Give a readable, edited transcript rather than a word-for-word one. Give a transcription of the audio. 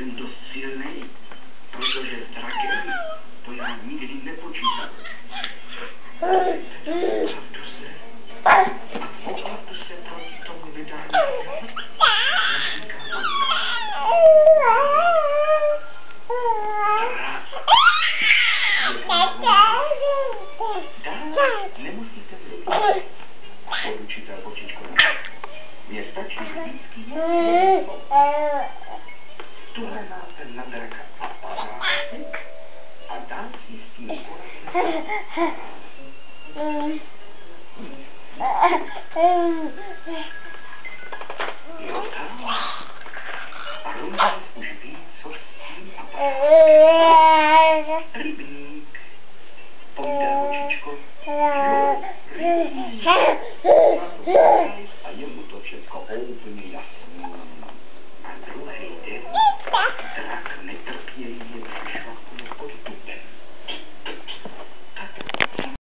jsem dost silnej, protože s drakem to já nikdy nepočítám. Opravdu se proti tomu nedá. Nemusíte mluvit. Poručitel Bočičko. Mně stačí vždycky tuhle máte na draka aparátek a dám si s tím poradit. Jo tam. A Rumčík už ví, co s tím aparátem. Rybník. Povídá Bočičko. Jo, rybník. A je mu to všechno úplně jasný.